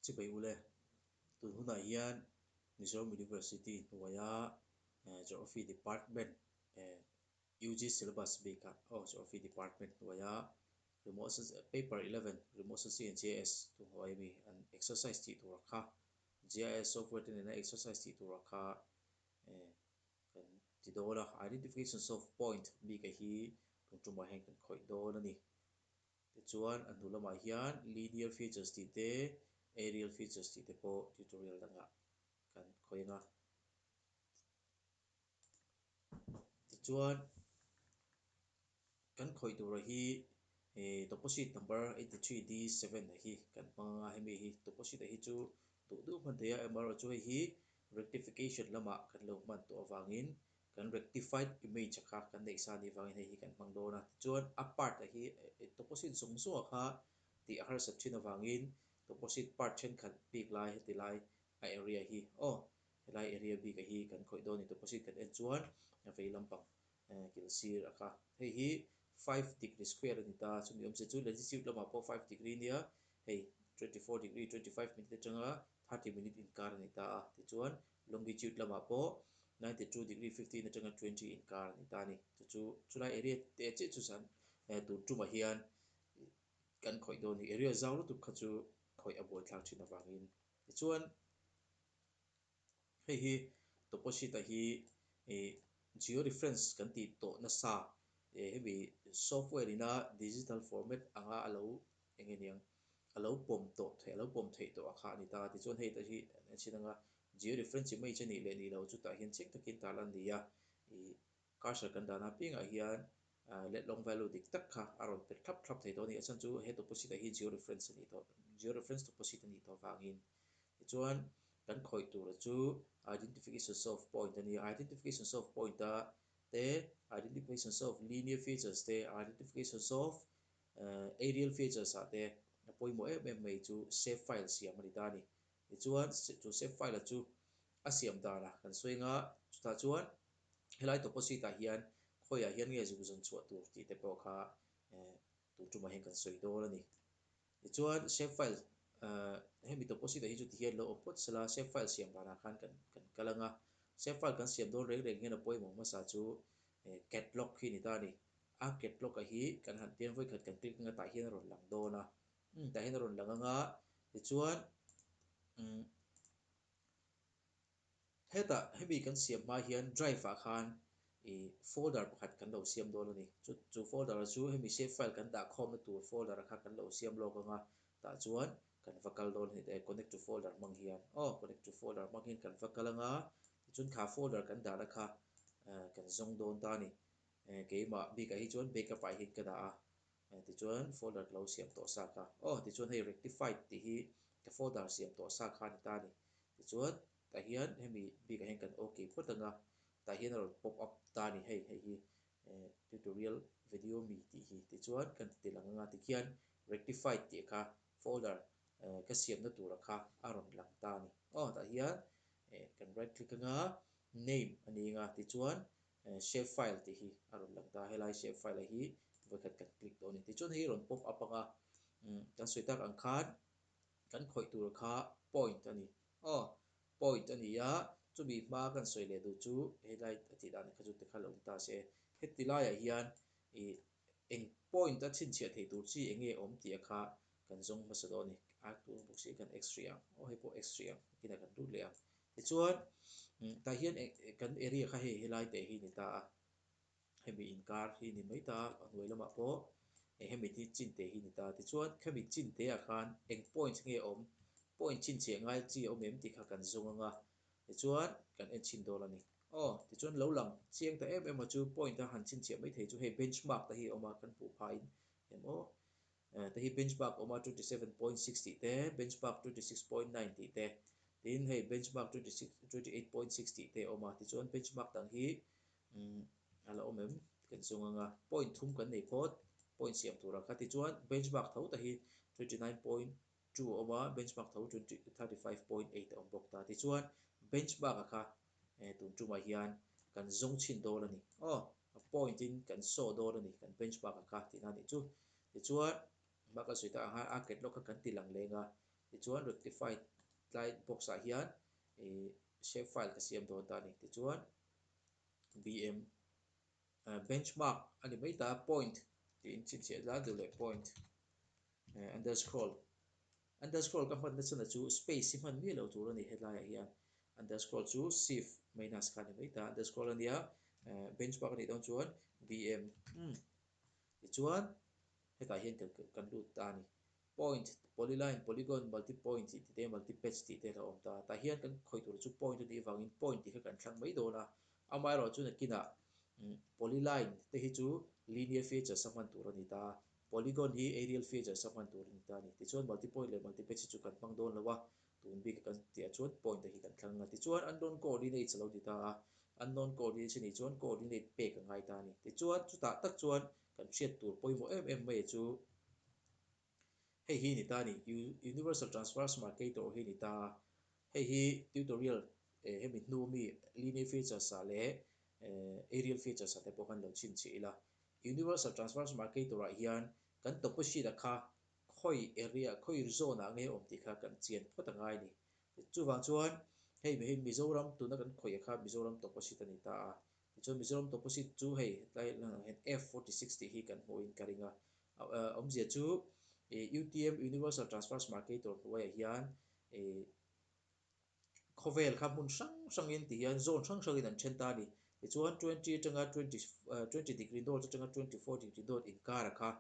chi bai ule tu hnuaia Mizoram University hnuaia geography department UG syllabus bika geography department hnuaia remote paper 11 remote sensing and GIS tu hnuai mi an exercise ti tu rakha GIS software tin na exercise ti tu rakha kan ti dola identifications of point bika hi tungtuma heng kan khoi dola ni ti chuan an dulama hian linear features ti te aerial features ti te po tutorial danga kan khoinga ti chuan kan khoi tur hi deposit number 83D7 hi kan panga hemi hi deposit hi chu tu du man thea MR chu hi rectification lama kan lo man to awangin kan rectified image kha kan nei sa ni wangin hi kan mangdona chuan apart hi deposit sung su kha ti har sat thin awangin deposit part chen khan big lai ti lai a area hi lai area big hi kan khoi do ni deposit kan en chuan a vei lampang kil sir akha hi 5 degree square ni ta chumi om se chu latitude lama po 5 degree nia hei 24 degree 25 minute changa 30 minute in kar ni ta ti chuan longitude lama po 92 degree 15 na changa 20 in kar ni ta ni chu chulai area te che chu san tu tuma hian kan khoi do ni area zawlu tu kha chu khoi aboi thlang thina wangin ti chuan hei hi deposit hi geo reference kan ti to na sa hemi software ina digital format anga alo engeniang alo pom to the alo pom thei to akha ni ta ti chuan hei ta hi chinanga geo reference mai chani le ni lo chu ta hian chek takin ta lan dia i cursor kan dana pinga hian let long value dik tak kha aron pe thlap thlap thei to ni achan chu he deposit hi geo reference ni to geo reference deposit ni to wangin ti chuan kan khoi tur chu identifications of point ani identifications of point ta te identifications of linear features te identifications of aerial features te poi mo em mai chu save file siam ani ta ni ti chuan chu save file chu a siam ta la kan soinga ta chuan helai deposit ta hian khoia hian nge zu zon chuat tur ti te po kha tu tuma hen kan soi do la ni ti chuan save file hemi deposit hi chu ti hian lo opot sala save file siam dana khan kan kalanga save file kan siam do reng reng hian a poi mo ma sa chu catalog hi ni ta ni a catalog hi kan han tiang voi khat kan click nga ta hian ron lang do na ta hian ron lang anga ti chuan heta hemi kan siam ma hian drive a khan folder pakhat kan lo siam do ni chu folder chu hemi save file kan da khom na tur folder kha kan lo siam lo anga ta chuan kan vakal do ni connect to folder mang hian connect to folder mang hian kan vakal anga chun kha folder kan da la kha kan zong don ta ni keima bika hi chuan backup ai hin ka da ti chuan folder lo siam to sa kha ti chuan hei rectified ti hi ka folder siam to sa kha ni ta ni ti chuan ta hian hemi bika hen kan okay photanga ta hian ro pop up ta ni hei hi tutorial video mi ti hi ti chuan kan ti lang anga ti khian rectified ti kha folder ka siam na tur kha aron lang ta ni ta hian kan right click anga name ani nga ti chuan save file ti hi aron lang ta helai save file hi voi khat kan click do ni ti chuan hi ron pop up anga kan soitak ang khan kan khoi tur kha point ani point ani ya chumi ma kan soi le du chu helai ati dan kha chu te kha lo ta se hetilai a hian eng point a chin chia thei tur chi enge om ti kha kan zong ma sa do ni a tu buk si kan hriatthiam he po hriatthiam kina kan tu le ti chuan ta hian kan area kha he helai te hi ni ta hemi inkar hi ni mai ta hnuai lama po hemi ti chin te hi ni ta ti chuan khami chin te a khan eng point nge om point chin che ngai chi om em ti kha kan zong anga ti chuan kan en chin do la ni ti chuan lo lang chiang ta em chu point a han chin che mai thei chu he benchmark ta hi oma kan pu pha in emo ta hi benchmark oma 27.60 te benchmark 26.90 te tin hei benchmark 28.60 te oma ti chuan benchmark tang hi ala omem kan zonganga point thum kan nei phot point siam tura kha ti chuan benchmark tho ta hi 29.2 oma benchmark tho 35.8 om bok ta ti chuan benchmark kha tum tuma hian kan zong chin do la ni point in kan so do la ni kan benchmark kha ti na ni chu ti chuan ma ka soita ha a ketlok kha kan ti lang lenga ti chuan rectify tlai box ah hian shape file ka siam don ta ni ti chuan bm benchmark ani mai ta point ti in chin che la du le point underscroll ka hman na chana chu space hi hman mi lo tur ani headline ah hian underscroll chu shift minus kha ni mai ta underscroll ania benchmark ani don chuan bm ti chuan hetai hian kan lut ta ni point polyline polygon multi point ti te multi patch ti te la om ta ta hian kan khoi tur chu point ni wangin point ti kha kan thlang mai dona amai ro chu na kina polyline te hi chu linear feature saman tur ani ta polygon hi aerial feature saman tur ani ta ni ti chuan multi point le multi patch chu kan mang don lawa tun bi kan ti a chuan point hi kan thlang ti chuan unknown coordinate chalo ti ta unknown coordinate ni chuan coordinate pe ka ngai ta ni ti chuan chu ta tak chuan kan hriat tur poimo em mai chu hei hi ni ta ni universal transfer marketer hi ni ta hei hi tutorial hemi hnu mi linear features sa le aerial features sa te pawh kan lo chin chi ila universal transfer marketer ah hian kan topposite a kha khoi area khoi zone a nge om ti kha kan chian phot angai ni chu wang chuan hei mi Mizoram tuna kan khoi a kha Mizoram topposite ani ta a chuan Mizoram topposite chu hei tlai F46 ti hi kan hmuin karinga omzia chu UTM Universal Transfer Marketer hnuaia hian khovel kha mun sang in ti hian zone sang in an then ta ni ti chuan 20 atanga 20 degree dot atanga 24 degree dot in kara kha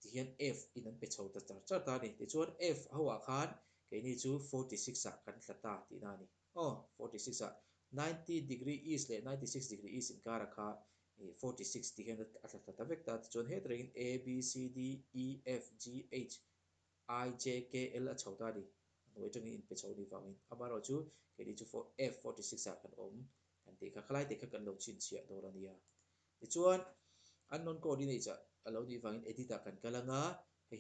ti hian F in an pe chho ta char ta ni ti chuan F hawa khan ke ni chu 46 a kan thlata ti na ni 46 a 90 degree east le 96 degree east in kara kha 46 ti hian a thlata vek ta ti chuan he tring A B C D E F G H I J K L a chho ta ni noi tang in pe chho ni wangin amaro chu ke ni chu for F46 a kan om kan ti kha khlai ti kha kan lo chin chia dor ania ti chuan unknown coordinates a alo ni wangin edit a kan kalanga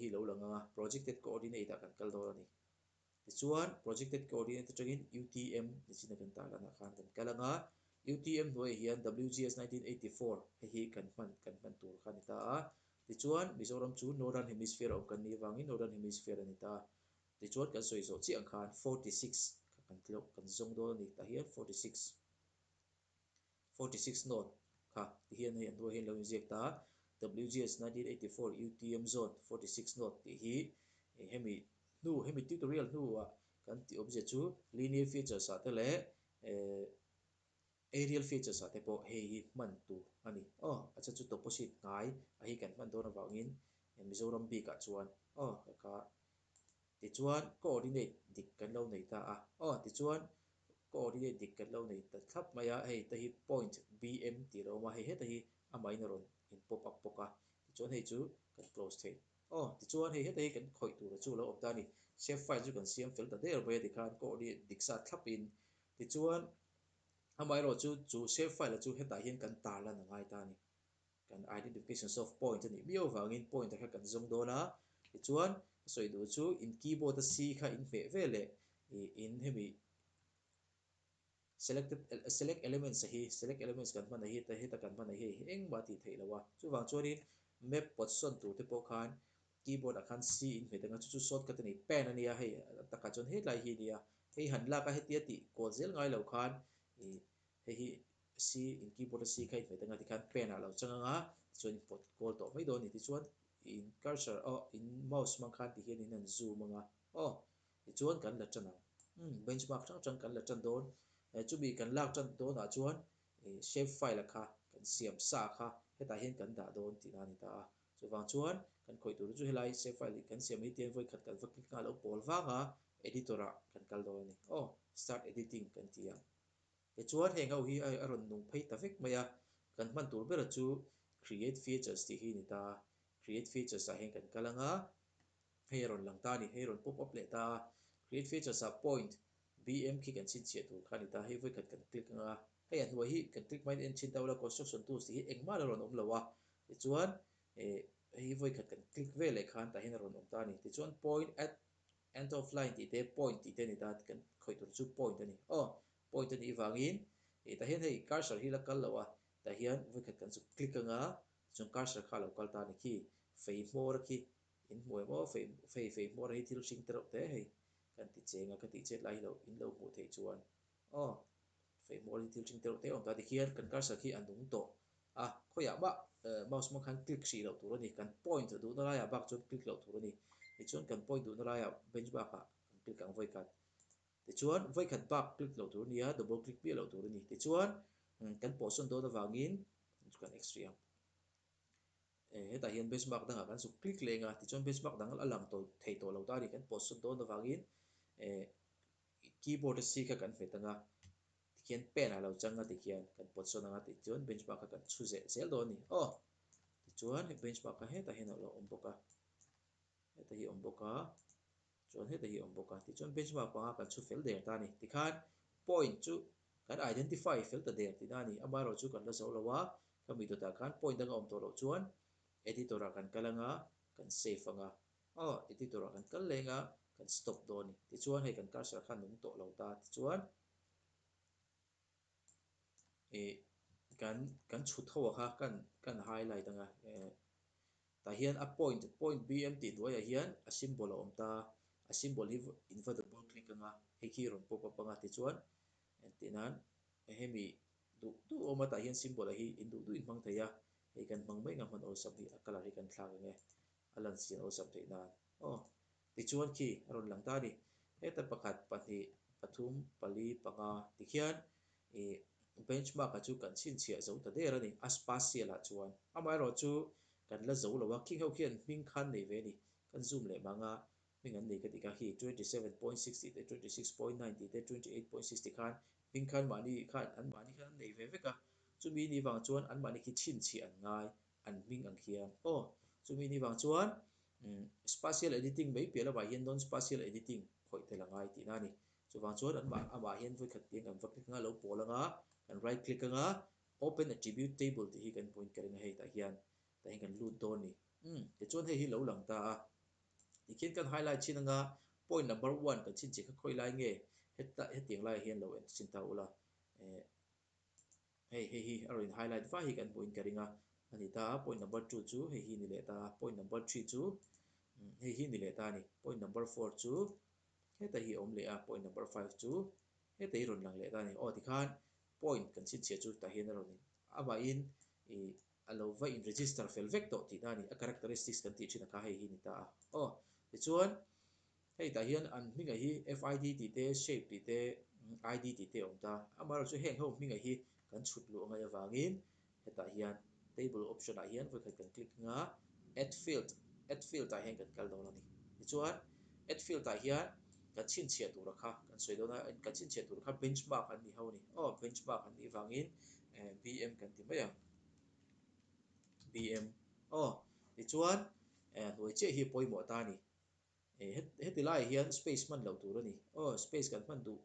hi lo langa projected coordinate a kan kal dor ani ti chuan projected coordinate atangin UTM ni chin kan ta lana khan kan kalanga UTM hnuai hian WGS 1984 hi kan man tur khan ta a ti chuan Mizoram chu northern hemisphere om kan ni wangin northern hemisphere ani ta ti chuan kan soi zo chi ang khan 46 kan tlo kan zong do ni ta hian 46 north kha ti hian hei andu hian lo inject ta WGS 1984 UTM zone 46 north ti hi hemi tutorial nu a kan ti object chu linear features sa te le aerial features sa te pawh hei hi man tu ani acha chu opposite ngai a hi kan man don awangin Mizoram bi ka chuan kha ti chuan coordinate dik kan lo nei ta ti chuan coordinate dik kan lo nei ta thlap mai a hei ta hi point bm ti lo ma hei he ta hi amai na ron in pop up poka ti chuan hei chu kan close thei ti chuan hei he ta hi kan khoi tur chu lo op ta ni save file chu kan siam fel ta der bai ti khan coordinate dik sa thlap in ti chuan amai ro chu save file chu heta hian kan tar la na ngai ta ni kan identification of point ani mio wangin point kha kan zong dona ti chuan soi du chu in keyboard a c kha in hme vele in hemi select elements hi select elements kan man hi ta kan man hi eng ma ti thei lawa chu wang chuanin map position tu te po khan keyboard a khan c in hme tanga chu shortcut ani pen ania hei taka chon he lai hi nia hei han la ka he tia ti ko zel ngai lo khan hei c in keyboard a c kha hme tanga ti khan pen a lo changa chuan pot call to mai do ni ti chuan in cursor in mouse man khan ti hian in an zoom anga ti chuan kan la chana benchmark chang kan la chan don chu bi kan lak chan don a chuan shape file kha kan siam sa kha heta hian kan da don ti na ni ta chu wang chuan kan khoi tur chu helai shape file kan siam hi tian voi khat kan va click nga lo pol wanga editor a kan kal do ni start editing kan tia ti chuan he ngau hi a ron nung phei ta vek maya kan man tur bera chu create features ti hi ni ta create features a hen kan kalanga hei ron lang ta ni hei ron pop up le ta create features a point bm ki kan chin che tur khani ta hei voi khat kan click nga hei an hnuai hi kan click mai en chin tawla construction tools hi engma lo ron om lawa ti chuan hei voi khat kan click ve le khan ta hin ron om ta ni ti chuan point at end of line ti te point ti te ni ta kan khoi tur chu point ani point ani wangin ta hian hei cursor hi la kal lawa ta hian voi khat kan chu click anga chung cursor kha lo kal ta ni khi fei hmor khi in muai mo fe mo hi thil sing tero te hei kan ti chenga ka ti chet lai lo in lo mu thei chuan fe mo hi thil sing tero te om ta ti hian kan cursor khi an dung to khoya ba mouse ma khan click si lo tur ani kan point du na la ya bak chon click lo tur ani ti chuan kan point du na la ya benchmark a kan click ang voi kat ti chuan voi khat bak click lo tur nia double click pi lo tur ani ti chuan kan poson do na wangin kan extreme heta hian benchmark danga kan su click lenga ti chuan benchmark dang alang to thei to lo ta ni kan post do na wangin keyboard si kha kan fetanga ti hian pen a lo changa ti hian kan post anga ti chuan benchmark kha kan chu zel do ni ti chuan benchmark kha heta hian lo om boka heta hi om boka chuan heta hi om boka ti chuan benchmark pa kan chu fel der ta ni ti khan point chu kan identify fel ta der ti na ni ama ro chu kan la zo lo wa kami to ta khan point dang om to lo chuan editor kan kalanga kan save anga editor kan kal lenga kan stop do ni ti chuan hei kan cursor khan nung to lo ta ti chuan kan chhut ho kha kan highlight anga ta hian a point bm ti duai a hian a symbol a om ta a symbol hi invertible click anga hei khi ron pop up anga ti chuan tinan hemi du oma ta hian symbol a hi in du in hmang theia hei kan hmang mai nga hman awlsam hi a color hi kan thlang nge alan sian awlsam thei nan ti chuan khi ron lang ta ni heta pakhat pahnih pathum pali panga ti khian benchmark a chu kan chin chhia zo ta der ani a spatial a chuan amai ro chu kan la zo lo wa king ho khian hming khan nei ve ni kan zoom le manga hming an nei ka ti ka hi 27.60 te 26.90 te 28.60 khan hming khan mani khan an mani khan nei ve ve ka chumi ni wang chuan an mani khi chin chi an ngai an hming ang hiam chumi ni wang chuan spatial editing mai pela ba hian non spatial editing khoi te langai ti na ni chuwang chuan an ama hian voi khat tiang an va click nga lo polanga kan right click anga open attribute table ti hi kan point karinga hei ta hian kan lut don ni ti chuan hei hi lo lang ta ti khian kan highlight chin anga point number 1 kan chin chi kha khoi lai nge hetiang lai hian lo en chin ta ula hei aroin highlight va hi kan point karinga ani ta point number 2 chu hei hi ni le ta point number 3 chu hei hi ni le ta ni point number 4 chu heta hi om le a point number 5 chu heta hi ron lang le ta ni ti khan point kan chin chia chu ta hian ron ni aba in alo va in register fel vek to ti na ni a characteristics kan ti thina ka hei hi ni ta ti chuan hei ta hian an hminga hi fid ti te shape ti te id ti te om ta ama ro chu heng ho hminga hi kan chhut lu anga awangin heta hian table option a hian voi khat kan click nga add field ta hian kan kal do ni ti chuan add field ta hian kan chin chhia tur kha kan soi do na kan chin chhia tur kha benchmark an ni ho ni benchmark an ni wangin bm kan ti mai bm ti chuan hnuai che hi poimo ta ni heti lai hian space man lo tur ani space kan man du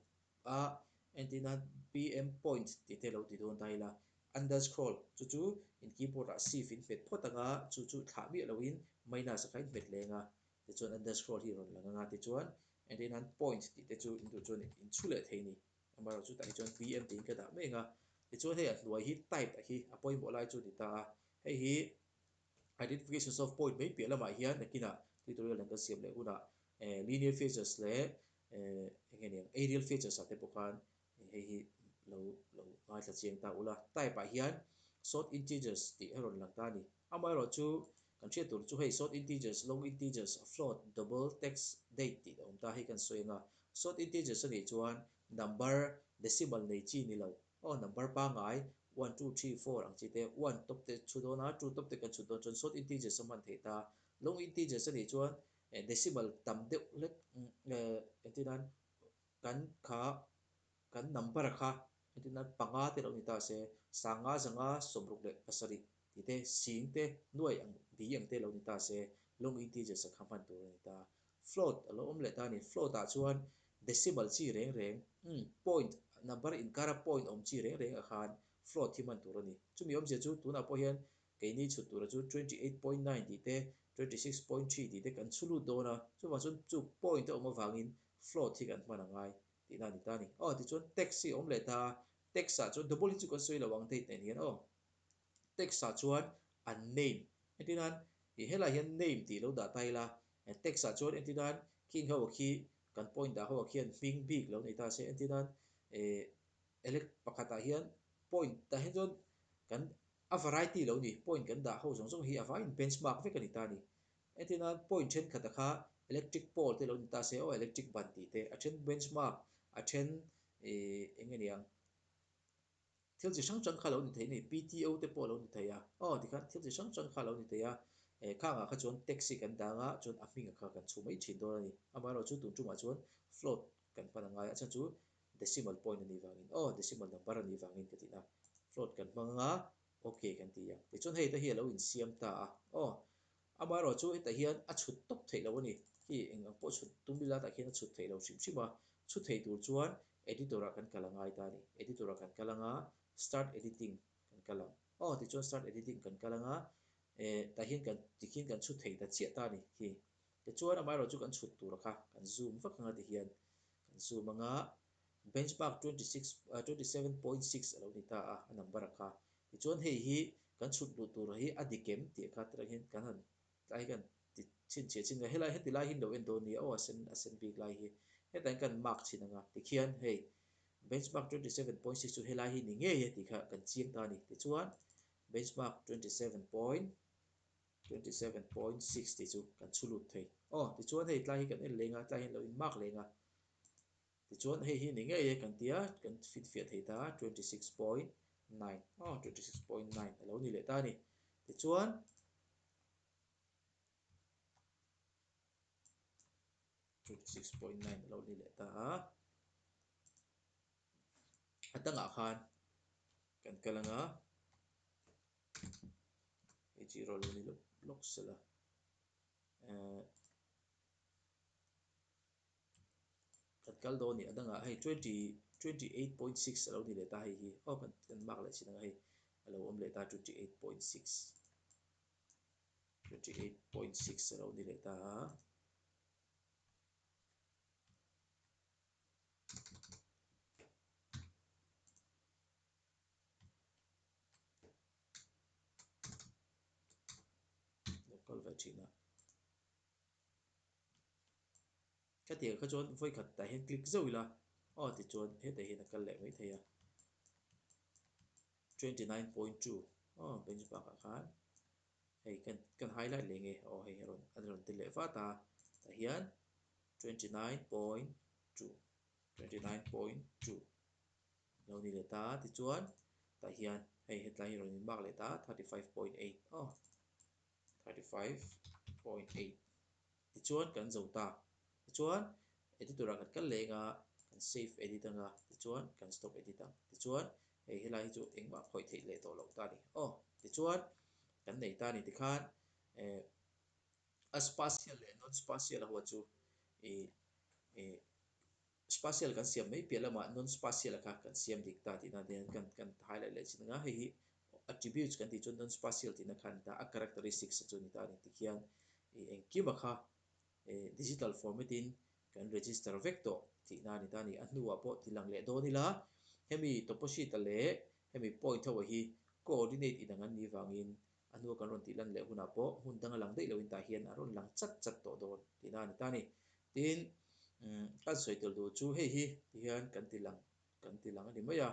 antina bm point ti te lo ti don tai la underscroll chu in keyboard a shift in phet photanga chu thla mi lo in minus a kain phet lenga ti chuan underscroll hi ron langa ti chuan antina point ti te chu in du chuan in chule thei ni amaro chu ta chuan bm ti ka da menga ti chuan hei a hnuai hi type a hi a poimo lai chu ti ta hei hi identifications of point mai pia lama hian nakina tutorial ang ka siam le una linear features le engeni aerial features ate pokan hei hi lo ngai tla chiang ta ula type a hian short integers ti eron lang ta ni amai ro chu kan thia tur chu hei short integers long integers float double text date ti om ta hei kan soinga short integers ani chuan number decimal nei chi ni lo number pa ngai 1 2 3 4 ang chi te 1 top te chu do na 2 top te kan chu do chon short integers man thei ta long integers ani chuan decimal tam deuh let entinan kan kha kan number kha entinan panga te lo ni ta se sanga zanga somruk le pasari ti te sing te nuai ang bi ang te lo ni ta se long integers a khaman tur ni ta float alo om le ta ni float a chuan decimal chi reng reng point number in kara point om chi reng reng a khan float hi man tur ani chumi om je chu tuna po hian ke ni chut tur chu 28.9 ti te 26.3 ti te kan chulu do na chu ma chu point te om awangin float hi kan hman angai ti na ni ta ni ti chuan text hi om le ta text a chu double hi chu kan soi lawang thei ten hian text a chuan an name entinan helai hian name ti lo da tai la text a chuan entidan king ho khi kan point da ho khian hming big lo nei ta se entidan elect pakhata hian point ta hian chuan kan a variety lo ni point kan da ho zong zong hi ava in benchmark ve kan ni ta ni entidan point then khata kha electric pole te lo ni ta se o electric ban ti te a then benchmark a then engeniang thil chi hrang hrang kha lo ni thei ni PTO te pawh lo ni thei a ti khan thil chi hrang hrang kha lo ni thei a khanga kha chuan taxi kan danga chuan a hminga kha kan chu mai thin dawn ani amaro chu tun tuma chuan float kan panangai a chan chu decimal point ani wangin decimal number ani wangin ka tina float kan hmanga okay kan ti ya ti chuan hei ta hi lo in siam ta a amaro chu heta hian a chhut tok thei lo ani hi engang pawh chhut tumila ta khian a chhut thei lo hrim hrim a chhut thei tur chuan editor a kan kalangai ta ni editor a kan kalanga start editing kan kalang ti chuan start editing kan kalanga ta hian kan tikhin kan chhut thei ta chia ta ni hi ti chuan amaro chu kan chhut tur kha kan zoom vak anga ti hian kan zoom anga benchmark 27.6 alo ni ta a number kha ti chuan hei hi kan chhut lut tur hi a dikem ti kha tra hian kan han lai kan ti chin che chin ga helai heti lai hin lo en do ni a sen big lai hi hetai kan mark chin anga ti khian hei benchmark 27.6 chu helai hi ni ngei he ti kha kan chiang ta ni ti chuan benchmark 27.6 ti chu kan chulut thei ti chuan hei tlai hi kan en lenga tlai hi lo in mark lenga ti chuan hei hi ni ngei he kan tia kan fit fiat thei ta 26.9 26.9 alo ni le ta ni ti chuan 26.9 alo ni le ta atanga khan kan kalanga ji rol ni lok sela kan kal do ni adanga hei 28.6 alo ni le ta hei hi kan mark le chin hei alo om le ta 28.6 28.6 alo ni le ta local vachina ka ti kha chuan voi khat ta hian click zo ila ti chuan he ta hian kal le mai theia 29.2 benchmark a khan hei kan highlight le nge hei ron ti le fa ta hian 29.2 29.2 lo ni le ta ti chuan ta hian hei hetlai ron in mark le ta 35.8 35.8 ti chuan kan zo ta ti chuan editor a kan kal lenga kan save edit anga ti chuan kan stop edit ang ti chuan hei helai chu engma phoi thei le to lo ta ni ti chuan kan nei ta ni ti khan a spatial le non spatial ho chu e e spatial kan siam mai pelama non spatial kha kan siam dik ta ti na den kan highlight le chin nga hei attributes kan ti chun non spatial ti na khan ta a characteristics chu ni ta ni ti khian eng kima kha digital formatting kan register vector ti na ni ta ni a hnuwa pawh ti lang le do ni la hemi topposite le hemi point ho hi coordinate idang an ni wangin anu kan ron ti lan le huna pawh hun dang lang dei lo in ta hian a ron lang chat chat to don ti na ni ta ni tin kan soitel du chu hei hi ti hian kan ti lang ani maya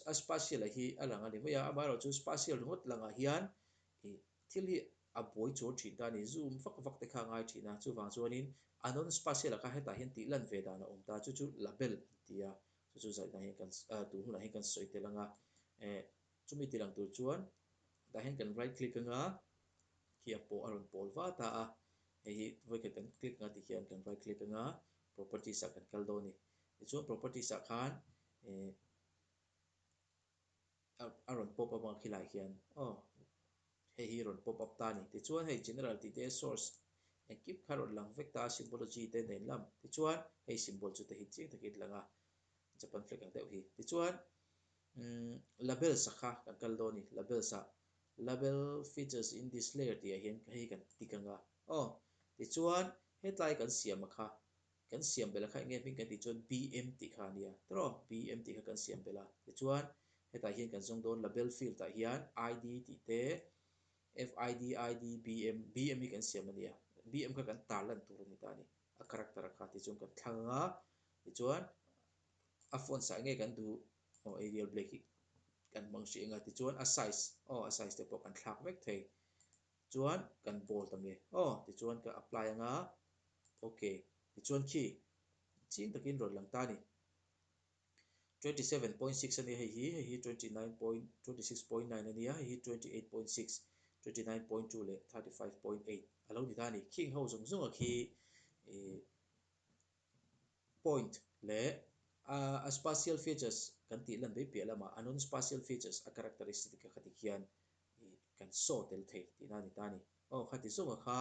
a spatial hi a lang ani maya amaro chu spatial ngot langa hian thil hi a boi chu thin ta ni zoom vak vak te kha ngai thina chu wang chuanin anon spatial kha heta hian ti lan ve dana om ta chu label tia chu zai na hian kan tu huna hian kan soitelanga chumi ti lang tur chuan ta hian kan right click anga kia po aron pol va ta a hei voi kan click nga ti hian kan right click anga properties a kan kal do ni ti chuan properties a khan aron pop up ang khilai hian hei hi ron pop up ta ni ti chuan hei general ti te source keep kha ron lang vek ta symbology te nen lam ti chuan hei symbol chu te hi chiang takin langa japan flag ang deuh hi ti chuan label sakha kan kal do ni label sa label features in this layer ti a hian hei kan tikanga ti chuan hetlai kan siam kha kan siam bela kha nge pin kan ti chuan bm ti kha nia tro bm ti kha kan siam bela ti chuan hetai hian kan zong don label field ta hian id ti te FID ID BM BM hi kan siam ania BM kha kan tar lan tur ni ta ni a character kha ti chung kan thanga ti chuan a font sai nge kan du Arial black hi kan mang shi nga ti chuan a size te pawh kan thlak vek thei chuan kan bold tam le ti chuan ka apply anga okay ti chuan khi chin takin rod lang ta ni 27.6 ani hei hi 29.26.9 ania hei hi 28.6 29.2 le 35.8 alo ni ta ni king ho zung zung a khi point le a spatial features kan ti lan be pe lama non spatial features a characteristic ka khati hian kan so tel thei ti na ni ta ni khati zung a kha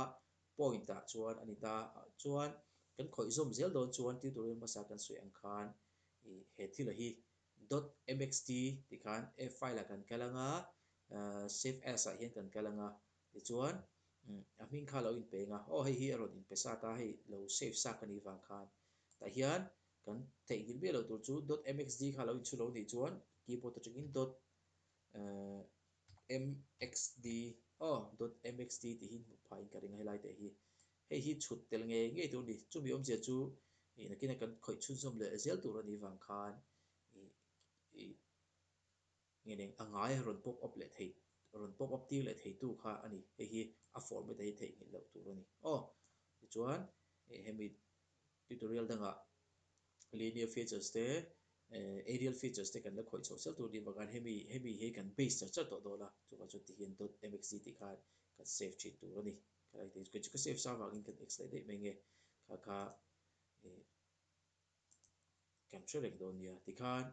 point ta chuan ani ta chuan kan khoi zum zel don chuan tutorial masa kan sui ang khan he thila hi .mxt ti khan a file kan kalanga save as a hian kan kalanga ti chuan a hming kha lo in pe nga hei hi a ron in pe sa ta hei lo save sa kan i wang khan ta hian kan thei din be lo tur chu .mxd kha lo in chu lo ni chuan keyboard atangin .mxd .mxd ti hin pha in ka ring highlight te hi hei hi chhut tel nge tur ni chu mi om zia chu nakina kan khoi chhun zum le zel tur ani wang khan nghe nè ngai ron pop up le thei ron pop up ti le thei tu kha ani hei hi a format hei thei lo tur ani ti chuan hemi tutorial danga linear features te aerial features te kan la khoi chho sel tur di bagan hemi he kan base cha to do la chu ka chu ti hian .mxd ti khan kan save chi tur ani kai te chu ka save sa wangin kan extend dei mai nge kha kan threleng don nia ti khan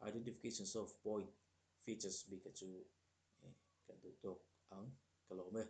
identifications of point features bi ka chu kan du tok ang kalome